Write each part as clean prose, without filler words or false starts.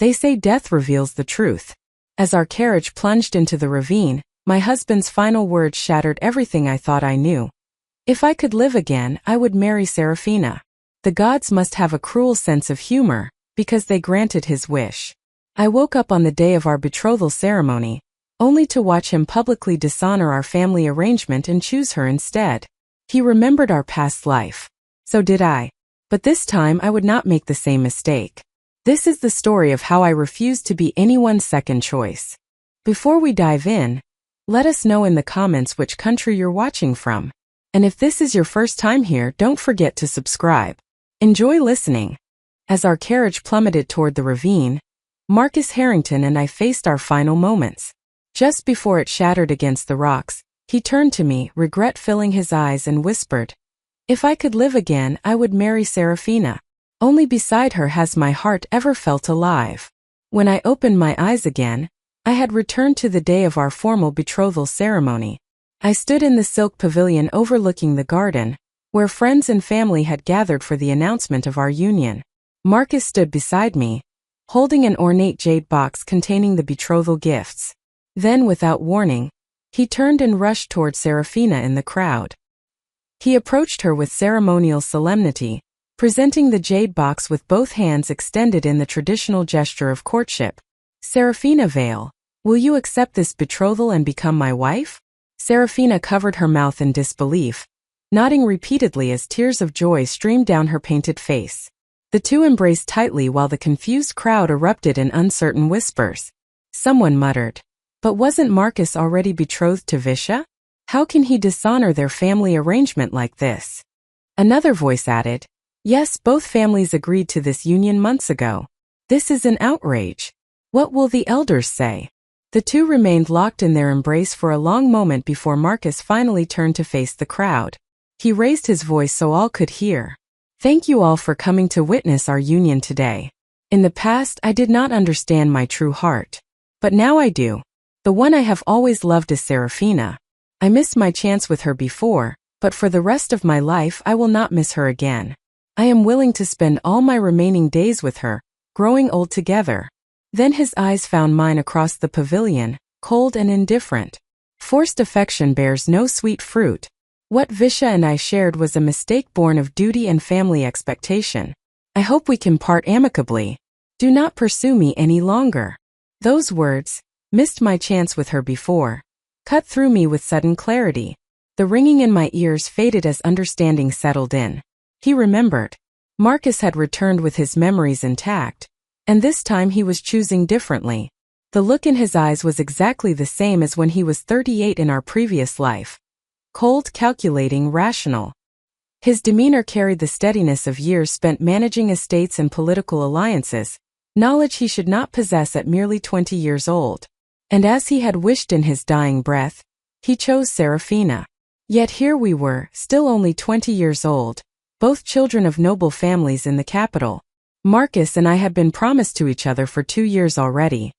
They say death reveals the truth. As our carriage plunged into the ravine, my husband's final words shattered everything I thought I knew. If I could live again, I would marry Serafina. The gods must have a cruel sense of humor, because they granted his wish. I woke up on the day of our betrothal ceremony, only to watch him publicly dishonor our family arrangement and choose her instead. He remembered our past life. So did I. But this time I would not make the same mistake. This is the story of how I refused to be anyone's second choice. Before we dive in, let us know in the comments which country you're watching from. And if this is your first time here, don't forget to subscribe. Enjoy listening. As our carriage plummeted toward the ravine, Marcus Harrington and I faced our final moments. Just before it shattered against the rocks, he turned to me, regret filling his eyes, and whispered, "If I could live again, I would marry Serafina. Only beside her has my heart ever felt alive." When I opened my eyes again, I had returned to the day of our formal betrothal ceremony. I stood in the silk pavilion overlooking the garden, where friends and family had gathered for the announcement of our union. Marcus stood beside me, holding an ornate jade box containing the betrothal gifts. Then, without warning, he turned and rushed toward Serafina in the crowd. He approached her with ceremonial solemnity, presenting the jade box with both hands extended in the traditional gesture of courtship. "Serafina Vale, will you accept this betrothal and become my wife?" Serafina covered her mouth in disbelief, nodding repeatedly as tears of joy streamed down her painted face. The two embraced tightly while the confused crowd erupted in uncertain whispers. Someone muttered, "But wasn't Marcus already betrothed to Visha? How can he dishonor their family arrangement like this?" Another voice added, "Yes, both families agreed to this union months ago. This is an outrage. What will the elders say?" The two remained locked in their embrace for a long moment before Marcus finally turned to face the crowd. He raised his voice so all could hear. "Thank you all for coming to witness our union today. In the past, I did not understand my true heart. But now I do. The one I have always loved is Serafina. I missed my chance with her before, but for the rest of my life I will not miss her again. I am willing to spend all my remaining days with her, growing old together." Then his eyes found mine across the pavilion, cold and indifferent. Forced affection bears no sweet fruit. What Visha and I shared was a mistake born of duty and family expectation. I hope we can part amicably. Do not pursue me any longer. Those words, "missed my chance with her before," cut through me with sudden clarity. The ringing in my ears faded as understanding settled in. He remembered. Marcus had returned with his memories intact, and this time he was choosing differently. The look in his eyes was exactly the same as when he was 38 in our previous life. Cold, calculating, rational. His demeanor carried the steadiness of years spent managing estates and political alliances, knowledge he should not possess at merely 20 years old. And as he had wished in his dying breath, he chose Serafina. Yet here we were, still only 20 years old, both children of noble families in the capital. Marcus and I had been promised to each other for 2 years already.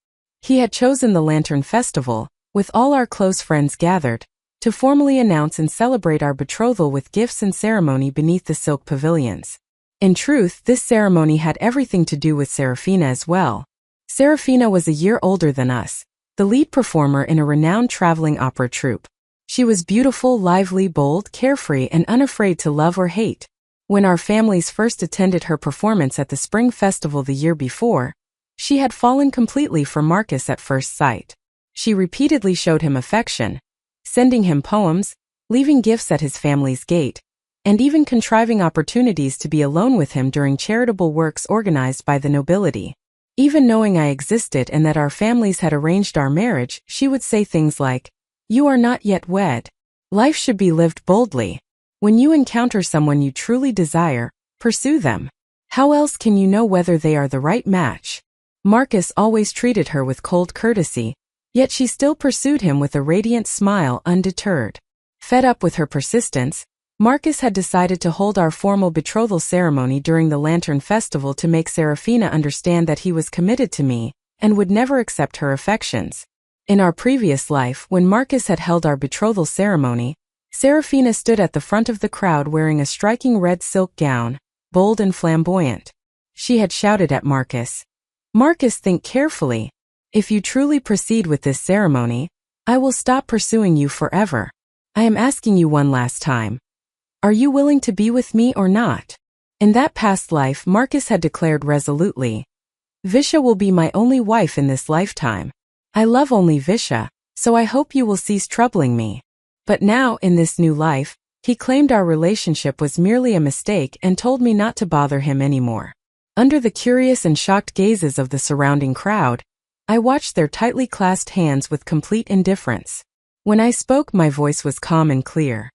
He had chosen the Lantern Festival, with all our close friends gathered, to formally announce and celebrate our betrothal with gifts and ceremony beneath the silk pavilions. In truth, this ceremony had everything to do with Serafina as well. Serafina was a year older than us, the lead performer in a renowned traveling opera troupe. She was beautiful, lively, bold, carefree, and unafraid to love or hate. When our families first attended her performance at the Spring Festival the year before, she had fallen completely for Marcus at first sight. She repeatedly showed him affection, sending him poems, leaving gifts at his family's gate, and even contriving opportunities to be alone with him during charitable works organized by the nobility. Even knowing I existed and that our families had arranged our marriage, she would say things like, "You are not yet wed. Life should be lived boldly. When you encounter someone you truly desire, pursue them. How else can you know whether they are the right match?" Marcus always treated her with cold courtesy, yet she still pursued him with a radiant smile, undeterred. Fed up with her persistence, Marcus had decided to hold our formal betrothal ceremony during the Lantern Festival to make Serafina understand that he was committed to me and would never accept her affections. In our previous life, when Marcus had held our betrothal ceremony, Serafina stood at the front of the crowd wearing a striking red silk gown, bold and flamboyant. She had shouted at Marcus, Marcus, think carefully. If you truly proceed with this ceremony, I will stop pursuing you forever. I am asking you one last time. Are you willing to be with me or not? In that past life, Marcus had declared resolutely, Visha will be my only wife in this lifetime. I love only Visha, so I hope you will cease troubling me. But now, in this new life, he claimed our relationship was merely a mistake and told me not to bother him anymore. Under the curious and shocked gazes of the surrounding crowd, I watched their tightly clasped hands with complete indifference. When I spoke, my voice was calm and clear.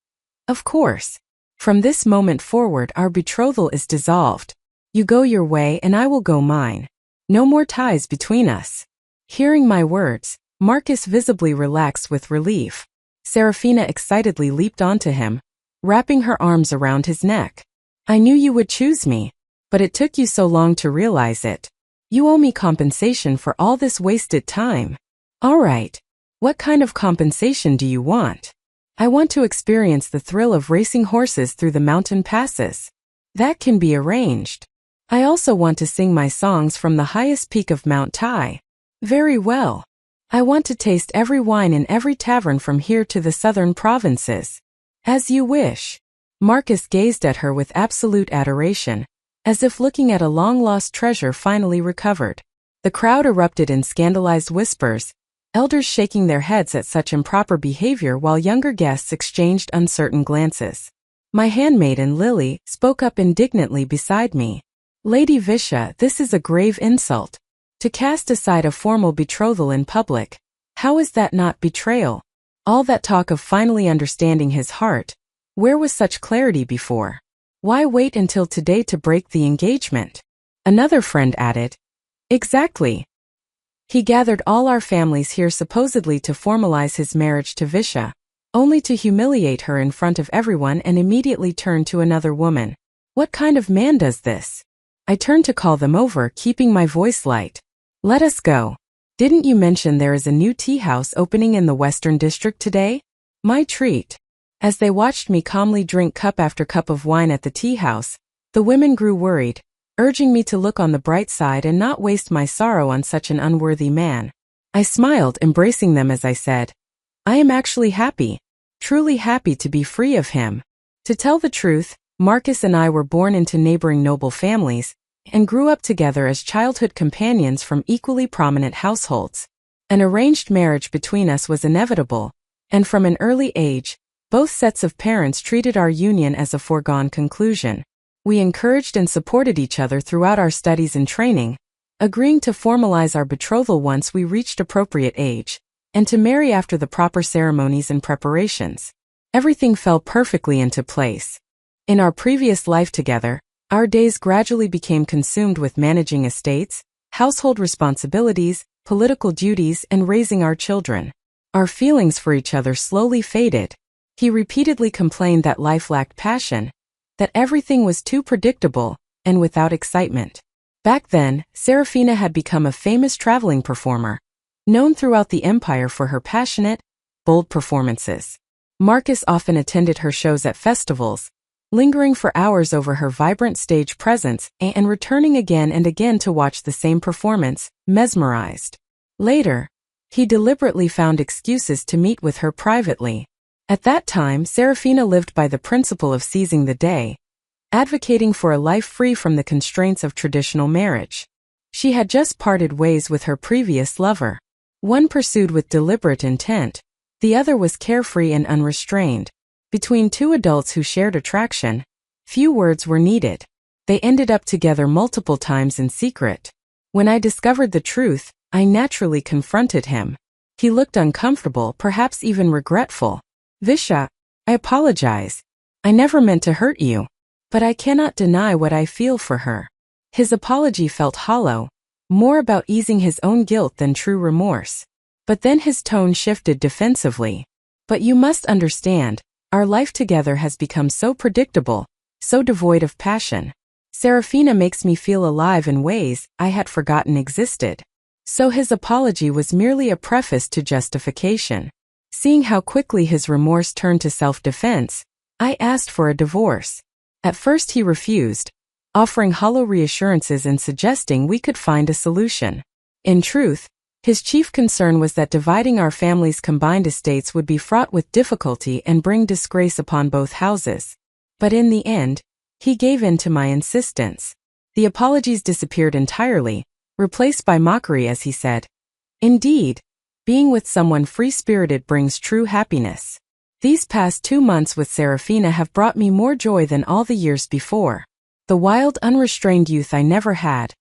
Of course. From this moment forward, our betrothal is dissolved. You go your way and I will go mine. No more ties between us. Hearing my words, Marcus visibly relaxed with relief. Serafina excitedly leaped onto him, wrapping her arms around his neck. I knew you would choose me, but it took you so long to realize it. You owe me compensation for all this wasted time. All right. What kind of compensation do you want? I want to experience the thrill of racing horses through the mountain passes. That can be arranged. I also want to sing my songs from the highest peak of Mount Tai. Very well. I want to taste every wine in every tavern from here to the southern provinces. As you wish. Marcus gazed at her with absolute adoration, as if looking at a long-lost treasure finally recovered. The crowd erupted in scandalized whispers, elders shaking their heads at such improper behavior while younger guests exchanged uncertain glances. My handmaiden Lily spoke up indignantly beside me. Lady Visha, this is a grave insult. To cast aside a formal betrothal in public, how is that not betrayal? All that talk of finally understanding his heart, where was such clarity before? Why wait until today to break the engagement? Another friend added. Exactly. He gathered all our families here supposedly to formalize his marriage to Visha, only to humiliate her in front of everyone and immediately turn to another woman. What kind of man does this? I turned to call them over, keeping my voice light. Let us go. Didn't you mention there is a new tea house opening in the Western District today? My treat. As they watched me calmly drink cup after cup of wine at the tea house, the women grew worried, urging me to look on the bright side and not waste my sorrow on such an unworthy man. I smiled, embracing them as I said, I am actually happy, truly happy to be free of him. To tell the truth, Marcus and I were born into neighboring noble families, and grew up together as childhood companions from equally prominent households. An arranged marriage between us was inevitable, and from an early age, both sets of parents treated our union as a foregone conclusion. We encouraged and supported each other throughout our studies and training, agreeing to formalize our betrothal once we reached appropriate age, and to marry after the proper ceremonies and preparations. Everything fell perfectly into place. In our previous life together, our days gradually became consumed with managing estates, household responsibilities, political duties, and raising our children. Our feelings for each other slowly faded. He repeatedly complained that life lacked passion, that everything was too predictable and without excitement. Back then, Serafina had become a famous traveling performer, known throughout the empire for her passionate, bold performances. Marcus often attended her shows at festivals, lingering for hours over her vibrant stage presence and returning again and again to watch the same performance, mesmerized. Later, he deliberately found excuses to meet with her privately. At that time, Serafina lived by the principle of seizing the day, advocating for a life free from the constraints of traditional marriage. She had just parted ways with her previous lover. One pursued with deliberate intent, the other was carefree and unrestrained. Between two adults who shared attraction, few words were needed. They ended up together multiple times in secret. When I discovered the truth, I naturally confronted him. He looked uncomfortable, perhaps even regretful. Visha, I apologize. I never meant to hurt you. But I cannot deny what I feel for her. His apology felt hollow, more about easing his own guilt than true remorse. But then his tone shifted defensively. But you must understand, our life together has become so predictable, so devoid of passion. Serafina makes me feel alive in ways I had forgotten existed. So his apology was merely a preface to justification. Seeing how quickly his remorse turned to self-defense, I asked for a divorce. At first he refused, offering hollow reassurances and suggesting we could find a solution. In truth, his chief concern was that dividing our family's combined estates would be fraught with difficulty and bring disgrace upon both houses. But in the end, he gave in to my insistence. The apologies disappeared entirely, replaced by mockery as he said, "Indeed, being with someone free-spirited brings true happiness. These past 2 months with Serafina have brought me more joy than all the years before. The wild, unrestrained youth I never had.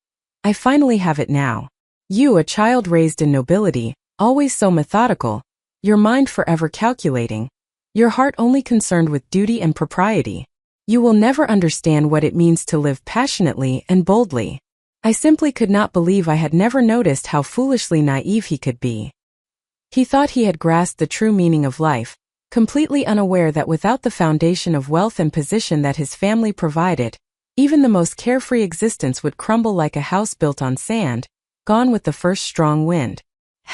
I finally have it now. You, a child raised in nobility, always so methodical, your mind forever calculating, your heart only concerned with duty and propriety. You will never understand what it means to live passionately and boldly." I simply could not believe I had never noticed how foolishly naive he could be. He thought he had grasped the true meaning of life, completely unaware that without the foundation of wealth and position that his family provided, even the most carefree existence would crumble like a house built on sand, gone with the first strong wind.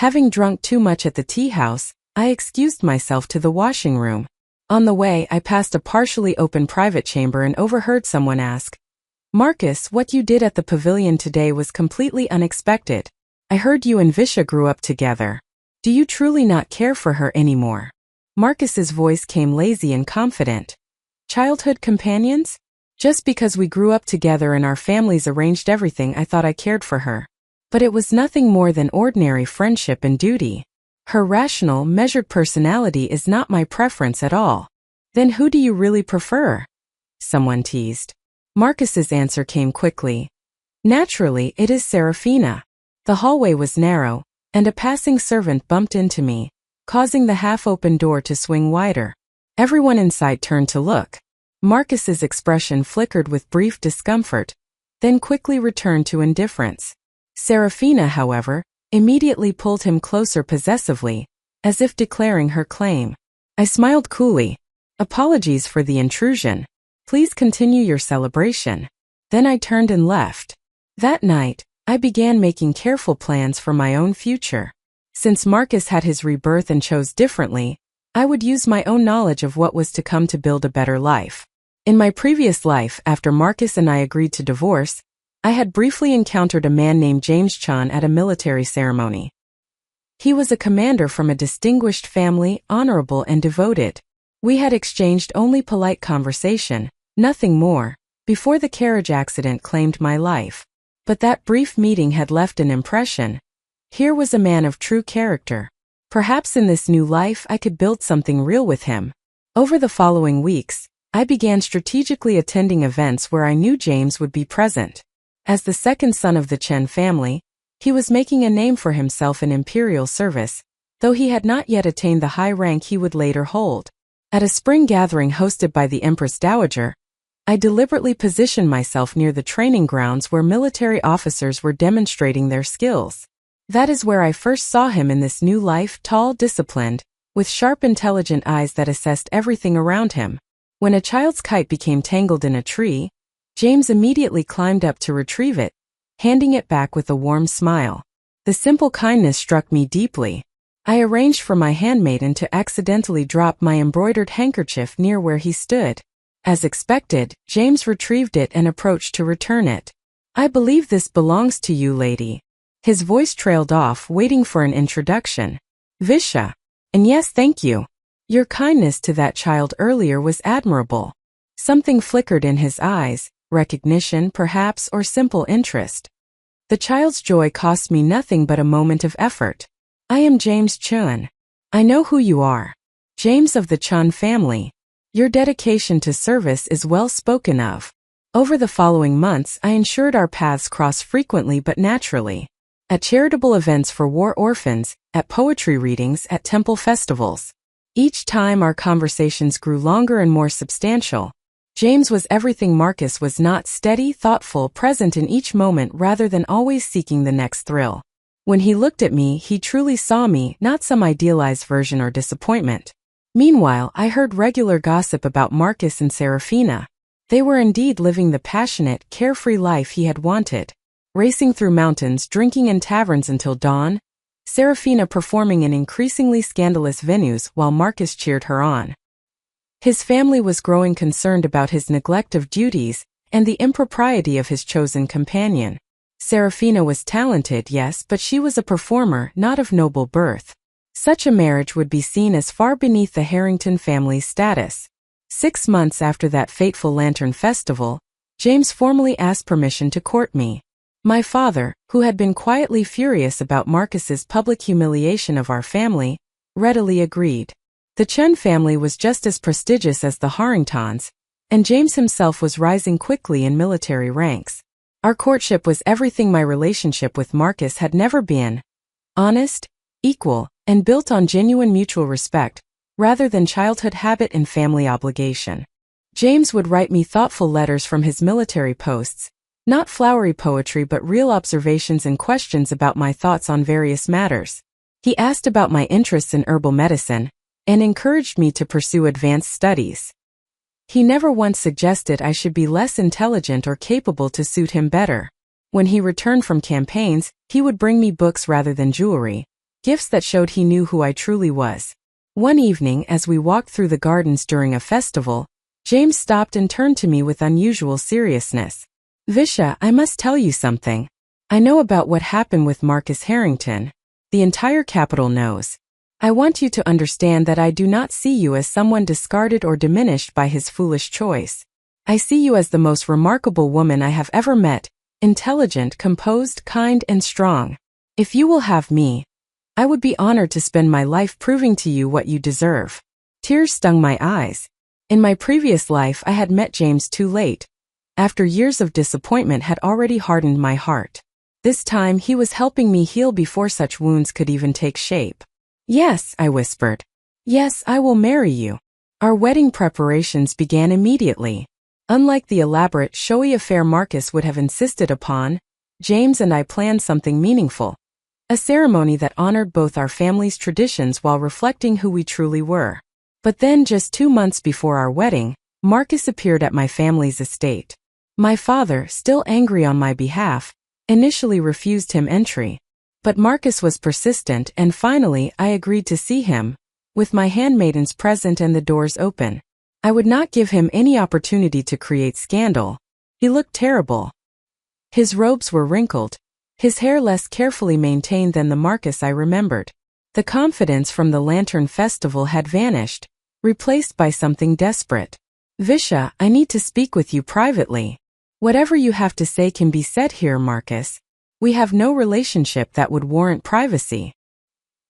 Having drunk too much at the tea house, I excused myself to the washing room. On the way, I passed a partially open private chamber and overheard someone ask, "Marcus, what you did at the pavilion today was completely unexpected. I heard you and Visha grew up together. Do you truly not care for her anymore?" Marcus's voice came lazy and confident. "Childhood companions? Just because we grew up together and our families arranged everything, I thought I cared for her. But it was nothing more than ordinary friendship and duty. Her rational, measured personality is not my preference at all." "Then who do you really prefer?" someone teased. Marcus's answer came quickly. "Naturally, it is Serafina." The hallway was narrow, and a passing servant bumped into me, causing the half-open door to swing wider. Everyone inside turned to look. Marcus's expression flickered with brief discomfort, then quickly returned to indifference. Serafina, however, immediately pulled him closer possessively, as if declaring her claim. I smiled coolly. "Apologies for the intrusion. Please continue your celebration." Then I turned and left. That night, I began making careful plans for my own future. Since Marcus had his rebirth and chose differently, I would use my own knowledge of what was to come to build a better life. In my previous life, after Marcus and I agreed to divorce, I had briefly encountered a man named James Chan at a military ceremony. He was a commander from a distinguished family, honorable and devoted. We had exchanged only polite conversation, nothing more, before the carriage accident claimed my life. But that brief meeting had left an impression. Here was a man of true character. Perhaps in this new life I could build something real with him. Over the following weeks, I began strategically attending events where I knew James would be present. As the second son of the Chen family, he was making a name for himself in imperial service, though he had not yet attained the high rank he would later hold. At a spring gathering hosted by the Empress Dowager, I deliberately positioned myself near the training grounds where military officers were demonstrating their skills. That is where I first saw him in this new life, tall, disciplined, with sharp, intelligent eyes that assessed everything around him. When a child's kite became tangled in a tree, James immediately climbed up to retrieve it, handing it back with a warm smile. The simple kindness struck me deeply. I arranged for my handmaiden to accidentally drop my embroidered handkerchief near where he stood. As expected, James retrieved it and approached to return it. "I believe this belongs to you, lady." His voice trailed off, waiting for an introduction. "Visha." "And yes, thank you. Your kindness to that child earlier was admirable." Something flickered in his eyes, recognition perhaps, or simple interest. The child's joy cost me nothing but a moment of effort. "I am James Chun. I know who you are. James of the Chun family. Your dedication to service is well spoken of." Over the following months, I ensured our paths crossed frequently but naturally. At charitable events for war orphans, at poetry readings, at temple festivals. Each time our conversations grew longer and more substantial. James was everything Marcus was not: steady, thoughtful, present in each moment rather than always seeking the next thrill. When he looked at me, he truly saw me, not some idealized version or disappointment. Meanwhile, I heard regular gossip about Marcus and Serafina. They were indeed living the passionate, carefree life he had wanted. Racing through mountains, drinking in taverns until dawn, Serafina performing in increasingly scandalous venues while Marcus cheered her on. His family was growing concerned about his neglect of duties, and the impropriety of his chosen companion. Serafina was talented, yes, but she was a performer, not of noble birth. Such a marriage would be seen as far beneath the Harrington family's status. 6 months after that fateful Lantern Festival, James formally asked permission to court me. My father, who had been quietly furious about Marcus's public humiliation of our family, readily agreed. The Chen family was just as prestigious as the Harringtons, and James himself was rising quickly in military ranks. Our courtship was everything my relationship with Marcus had never been: honest, equal, and built on genuine mutual respect, rather than childhood habit and family obligation. James would write me thoughtful letters from his military posts, not flowery poetry but real observations and questions about my thoughts on various matters. He asked about my interests in herbal medicine, and encouraged me to pursue advanced studies. He never once suggested I should be less intelligent or capable to suit him better. When he returned from campaigns, he would bring me books rather than jewelry, gifts that showed he knew who I truly was. One evening, as we walked through the gardens during a festival, James stopped and turned to me with unusual seriousness. "Visha, I must tell you something. I know about what happened with Marcus Harrington. The entire capital knows. I want you to understand that I do not see you as someone discarded or diminished by his foolish choice. I see you as the most remarkable woman I have ever met, intelligent, composed, kind, and strong. If you will have me, I would be honored to spend my life proving to you what you deserve." Tears stung my eyes. In my previous life I had met James too late. After years of disappointment had already hardened my heart. This time he was helping me heal before such wounds could even take shape. "Yes," I whispered. "Yes, I will marry you." Our wedding preparations began immediately. Unlike the elaborate, showy affair Marcus would have insisted upon, James and I planned something meaningful. A ceremony that honored both our family's traditions while reflecting who we truly were. But then, just 2 months before our wedding, Marcus appeared at my family's estate. My father, still angry on my behalf, initially refused him entry. But Marcus was persistent, and finally I agreed to see him, with my handmaidens present and the doors open. I would not give him any opportunity to create scandal. He looked terrible. His robes were wrinkled, his hair less carefully maintained than the Marcus I remembered. The confidence from the Lantern Festival had vanished, replaced by something desperate. "Visha, I need to speak with you privately." "Whatever you have to say can be said here, Marcus. We have no relationship that would warrant privacy."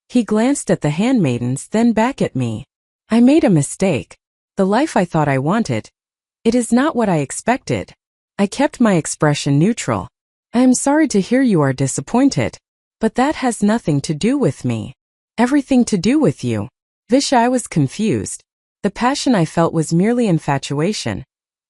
He glanced at the handmaidens, then back at me. "I made a mistake. The life I thought I wanted. It is not what I expected." I kept my expression neutral. "I am sorry to hear you are disappointed. But that has nothing to do with me. Everything to do with you." Visha, I was confused. The passion I felt was merely infatuation.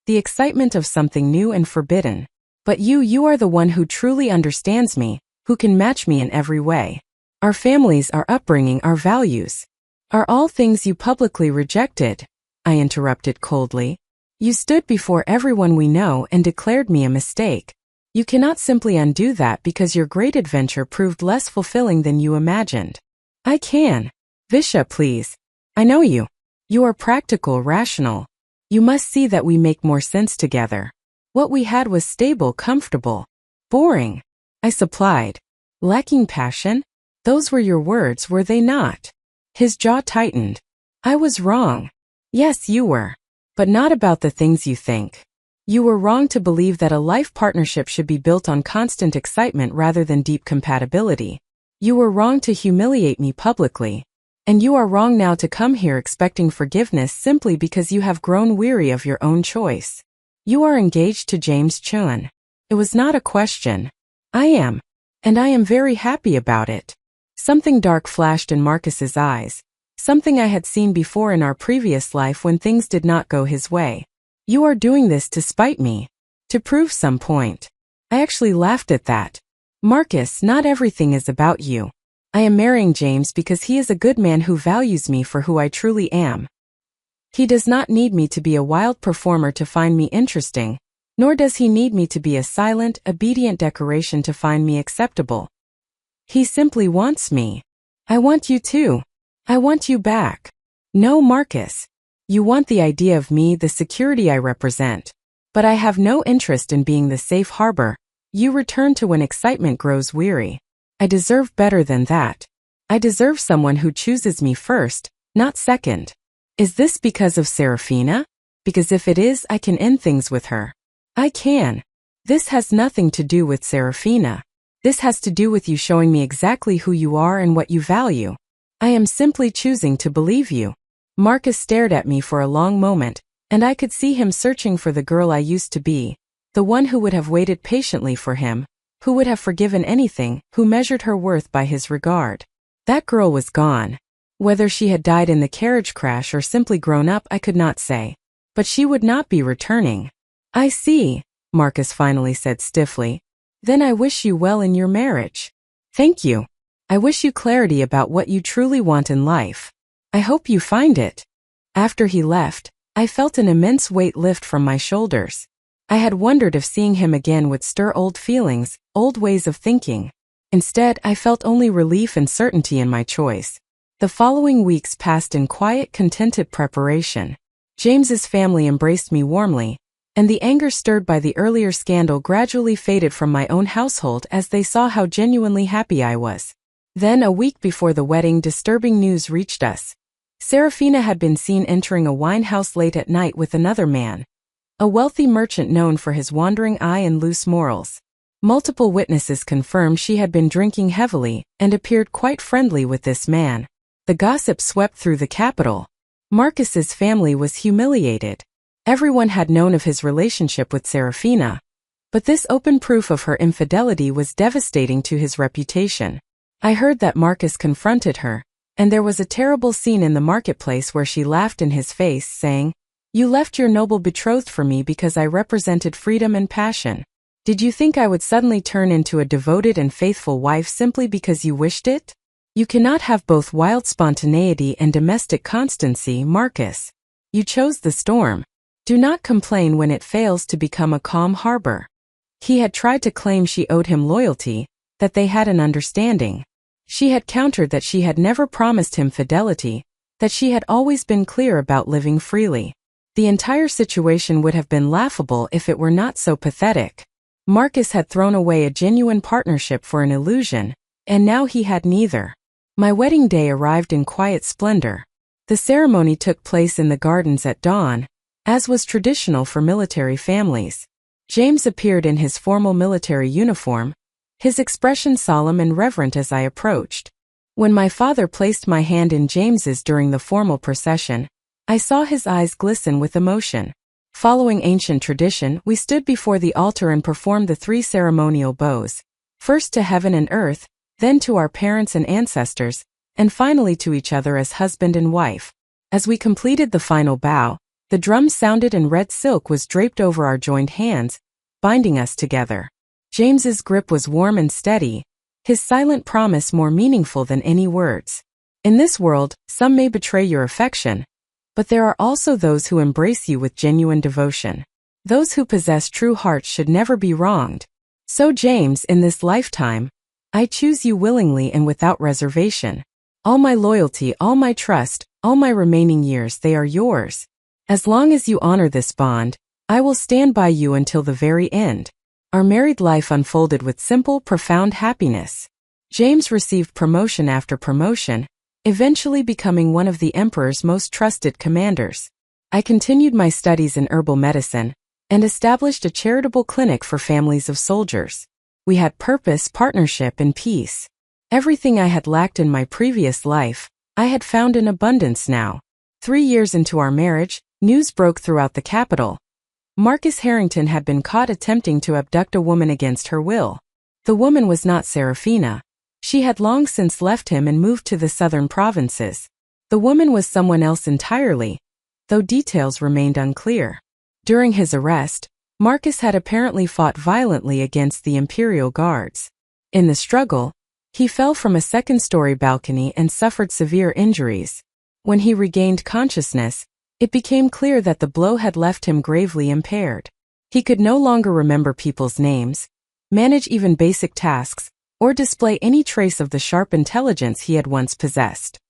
The excitement of something new and forbidden. But you are the one who truly understands me, who can match me in every way. Our families, our upbringing, our values are all things you publicly rejected," I interrupted coldly. "You stood before everyone we know and declared me a mistake. You cannot simply undo that because your great adventure proved less fulfilling than you imagined." "I can. Visha, please. I know you. You are practical, rational. You must see that we make more sense together. What we had was stable, comfortable. Boring," I supplied. "Lacking passion? Those were your words, were they not?" His jaw tightened. "I was wrong." "Yes, you were. But not about the things you think. You were wrong to believe that a life partnership should be built on constant excitement rather than deep compatibility. You were wrong to humiliate me publicly. And you are wrong now to come here expecting forgiveness simply because you have grown weary of your own choice. You are engaged to James Chun. It was not a question. I am. And I am very happy about it." Something dark flashed in Marcus's eyes. Something I had seen before in our previous life when things did not go his way. "You are doing this to spite me. To prove some point." I actually laughed at that. "Marcus, not everything is about you. I am marrying James because he is a good man who values me for who I truly am. He does not need me to be a wild performer to find me interesting, nor does he need me to be a silent, obedient decoration to find me acceptable. He simply wants me. I want you too. I want you back." "No, Marcus. You want the idea of me, the security I represent. But I have no interest in being the safe harbor you return to when excitement grows weary. I deserve better than that. I deserve someone who chooses me first, not second. Is this because of Serafina? Because if it is, I can end things with her. I can. This has nothing to do with Serafina. This has to do with you showing me exactly who you are and what you value. I am simply choosing to believe you. Marcus stared at me for a long moment, and I could see him searching for the girl I used to be, the one who would have waited patiently for him, who would have forgiven anything, who measured her worth by his regard. That girl was gone. Whether she had died in the carriage crash or simply grown up, I could not say. But she would not be returning. I see, Marcus finally said stiffly. Then I wish you well in your marriage. Thank you. I wish you clarity about what you truly want in life. I hope you find it. After he left, I felt an immense weight lift from my shoulders. I had wondered if seeing him again would stir old feelings, old ways of thinking. Instead, I felt only relief and certainty in my choice. The following weeks passed in quiet, contented preparation. James's family embraced me warmly, and the anger stirred by the earlier scandal gradually faded from my own household as they saw how genuinely happy I was. Then, a week before the wedding, disturbing news reached us. Serafina had been seen entering a wine house late at night with another man, a wealthy merchant known for his wandering eye and loose morals. Multiple witnesses confirmed she had been drinking heavily and appeared quite friendly with this man. The gossip swept through the capital. Marcus's family was humiliated. Everyone had known of his relationship with Serafina, but this open proof of her infidelity was devastating to his reputation. I heard that Marcus confronted her, and there was a terrible scene in the marketplace where she laughed in his face, saying, "You left your noble betrothed for me because I represented freedom and passion. Did you think I would suddenly turn into a devoted and faithful wife simply because you wished it? You cannot have both wild spontaneity and domestic constancy, Marcus. You chose the storm. Do not complain when it fails to become a calm harbor." He had tried to claim she owed him loyalty, that they had an understanding. She had countered that she had never promised him fidelity, that she had always been clear about living freely. The entire situation would have been laughable if it were not so pathetic. Marcus had thrown away a genuine partnership for an illusion, and now he had neither. My wedding day arrived in quiet splendor. The ceremony took place in the gardens at dawn, as was traditional for military families. James appeared in his formal military uniform, his expression solemn and reverent as I approached. When my father placed my hand in James's during the formal procession, I saw his eyes glisten with emotion. Following ancient tradition, we stood before the altar and performed the 3 ceremonial bows, first to heaven and earth, then to our parents and ancestors, and finally to each other as husband and wife. As we completed the final bow, the drums sounded and red silk was draped over our joined hands, binding us together. James's grip was warm and steady, his silent promise more meaningful than any words. In this world, some may betray your affection, but there are also those who embrace you with genuine devotion. Those who possess true hearts should never be wronged. So James, in this lifetime, I choose you willingly and without reservation. All my loyalty, all my trust, all my remaining years, they are yours. As long as you honor this bond, I will stand by you until the very end. Our married life unfolded with simple, profound happiness. James received promotion after promotion, eventually becoming one of the emperor's most trusted commanders. I continued my studies in herbal medicine and established a charitable clinic for families of soldiers. We had purpose, partnership, and peace. Everything I had lacked in my previous life, I had found in abundance now. 3 years into our marriage, news broke throughout the capital. Marcus Harrington had been caught attempting to abduct a woman against her will. The woman was not Serafina. She had long since left him and moved to the southern provinces. The woman was someone else entirely, though details remained unclear. During his arrest, Marcus had apparently fought violently against the imperial guards. In the struggle, he fell from a second-story balcony and suffered severe injuries. When he regained consciousness, it became clear that the blow had left him gravely impaired. He could no longer remember people's names, manage even basic tasks, or display any trace of the sharp intelligence he had once possessed.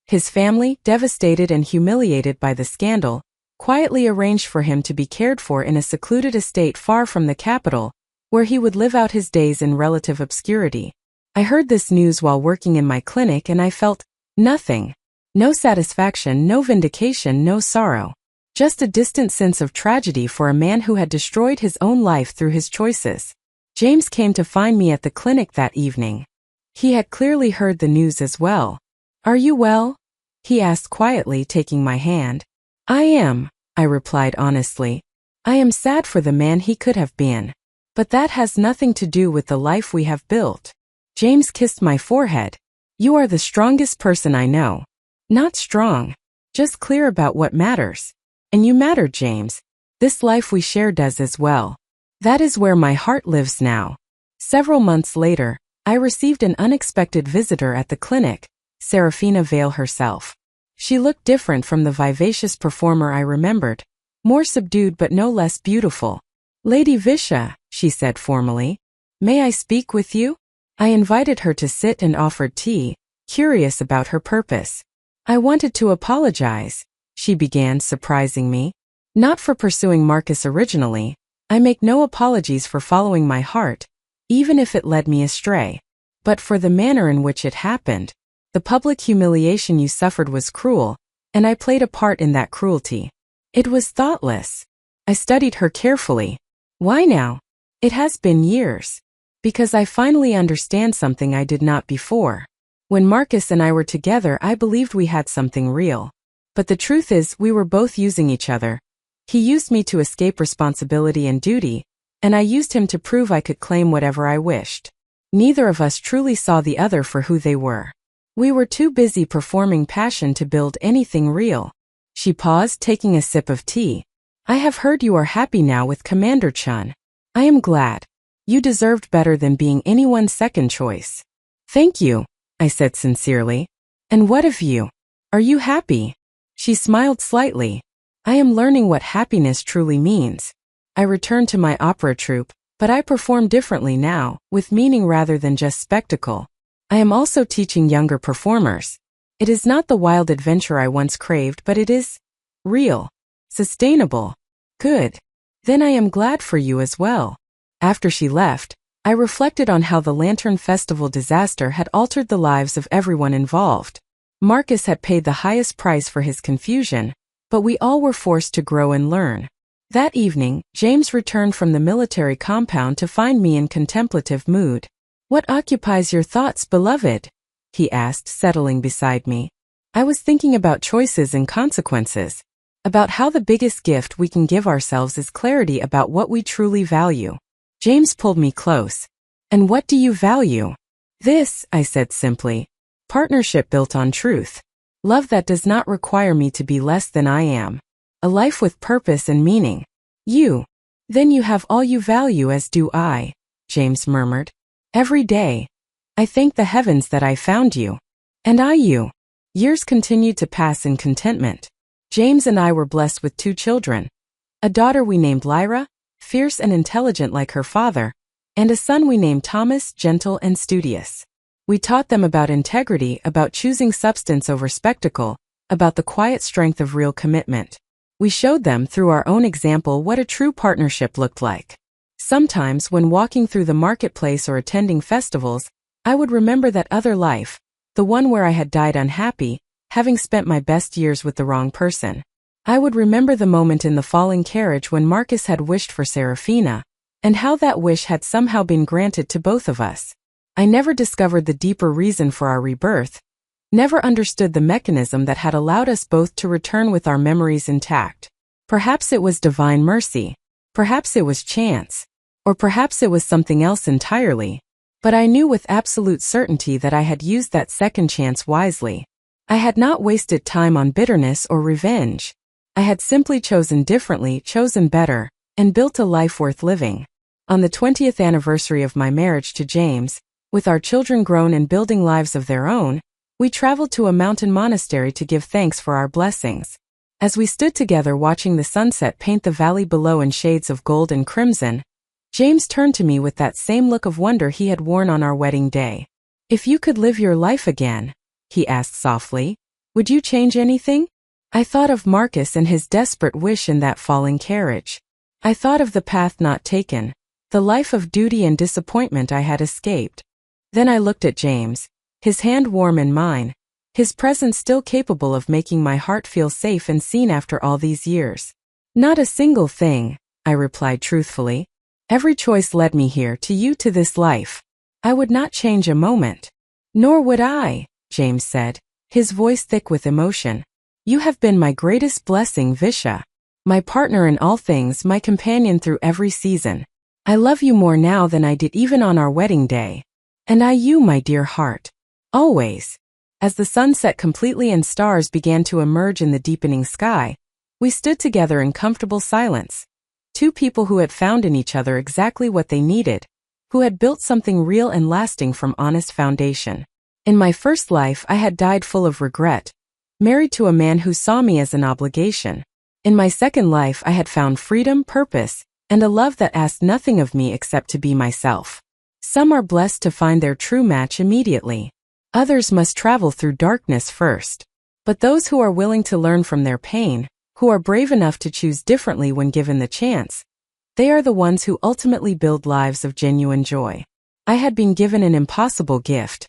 His family, devastated and humiliated by the scandal, quietly arranged for him to be cared for in a secluded estate far from the capital, where he would live out his days in relative obscurity. I heard this news while working in my clinic and I felt nothing. No satisfaction, no vindication, no sorrow. Just a distant sense of tragedy for a man who had destroyed his own life through his choices. James came to find me at the clinic that evening. He had clearly heard the news as well. "Are you well?" he asked quietly, taking my hand. "I am," I replied honestly. "I am sad for the man he could have been. But that has nothing to do with the life we have built." James kissed my forehead. "You are the strongest person I know." "Not strong. Just clear about what matters. And you matter, James. This life we share does as well. That is where my heart lives now." Several months later, I received an unexpected visitor at the clinic, Serafina Vale herself. She looked different from the vivacious performer I remembered, more subdued but no less beautiful. "Lady Visha," she said formally, "may I speak with you?" I invited her to sit and offered tea, curious about her purpose. "I wanted to apologize," she began, surprising me. "Not for pursuing Marcus originally. I make no apologies for following my heart, even if it led me astray. But for the manner in which it happened. The public humiliation you suffered was cruel, and I played a part in that cruelty. It was thoughtless." I studied her carefully. "Why now?" "It has been years. Because I finally understand something I did not before. When Marcus and I were together, I believed we had something real. But the truth is, we were both using each other. He used me to escape responsibility and duty, and I used him to prove I could claim whatever I wished. Neither of us truly saw the other for who they were. We were too busy performing passion to build anything real." She paused, taking a sip of tea. "I have heard you are happy now with Commander Chun. I am glad. You deserved better than being anyone's second choice." "Thank you," I said sincerely. "And what of you? Are you happy?" She smiled slightly. "I am learning what happiness truly means. I returned to my opera troupe, but I perform differently now, with meaning rather than just spectacle. I am also teaching younger performers. It is not the wild adventure I once craved, but it is real, sustainable. Good. Then I am glad for you as well." After she left, I reflected on how the Lantern Festival disaster had altered the lives of everyone involved. Marcus had paid the highest price for his confusion, but we all were forced to grow and learn. That evening, James returned from the military compound to find me in contemplative mood. "What occupies your thoughts, beloved?" he asked, settling beside me. I was thinking about choices and consequences, about how the biggest gift we can give ourselves is clarity about what we truly value. James pulled me close. "And what do you value?" "This," I said simply. "Partnership built on truth. Love that does not require me to be less than I am. A life with purpose and meaning." "You. Then you have all you value, as do I," James murmured. "Every day. I thank the heavens that I found you. And I you." Years continued to pass in contentment. James and I were blessed with 2 children. A daughter we named Lyra, fierce and intelligent like her father, and a son we named Thomas, gentle and studious. We taught them about integrity, about choosing substance over spectacle, about the quiet strength of real commitment. We showed them through our own example what a true partnership looked like. Sometimes, when walking through the marketplace or attending festivals, I would remember that other life, the one where I had died unhappy, having spent my best years with the wrong person. I would remember the moment in the falling carriage when Marcus had wished for Serafina, and how that wish had somehow been granted to both of us. I never discovered the deeper reason for our rebirth, never understood the mechanism that had allowed us both to return with our memories intact. Perhaps it was divine mercy, perhaps it was chance, or perhaps it was something else entirely. But I knew with absolute certainty that I had used that second chance wisely. I had not wasted time on bitterness or revenge. I had simply chosen differently, chosen better, and built a life worth living. On the 20th anniversary of my marriage to James, with our children grown and building lives of their own, we traveled to a mountain monastery to give thanks for our blessings. As we stood together watching the sunset paint the valley below in shades of gold and crimson, James turned to me with that same look of wonder he had worn on our wedding day. "If you could live your life again," he asked softly, "would you change anything?" I thought of Marcus and his desperate wish in that falling carriage. I thought of the path not taken, the life of duty and disappointment I had escaped. Then I looked at James, his hand warm in mine, his presence still capable of making my heart feel safe and seen after all these years. Not a single thing, I replied truthfully. Every choice led me here, to you, to this life. I would not change a moment. Nor would I, James said, his voice thick with emotion. You have been my greatest blessing, Visha. My partner in all things, my companion through every season. I love you more now than I did even on our wedding day. And I you, my dear heart. Always. As the sun set completely and stars began to emerge in the deepening sky, we stood together in comfortable silence. Two people who had found in each other exactly what they needed, who had built something real and lasting from honest foundation. In my first life, I had died full of regret, married to a man who saw me as an obligation. In my second life, I had found freedom, purpose, and a love that asked nothing of me except to be myself. Some are blessed to find their true match immediately. Others must travel through darkness first. But those who are willing to learn from their pain, who are brave enough to choose differently when given the chance, they are the ones who ultimately build lives of genuine joy. I had been given an impossible gift,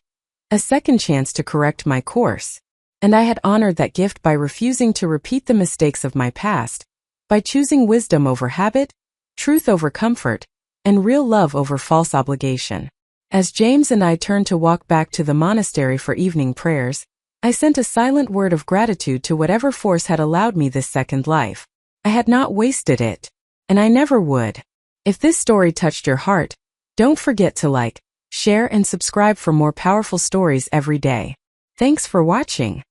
a second chance to correct my course, and I had honored that gift by refusing to repeat the mistakes of my past, by choosing wisdom over habit, truth over comfort, and real love over false obligation. As James and I turned to walk back to the monastery for evening prayers, I sent a silent word of gratitude to whatever force had allowed me this second life. I had not wasted it, and I never would. If this story touched your heart, don't forget to like, share, and subscribe for more powerful stories every day. Thanks for watching.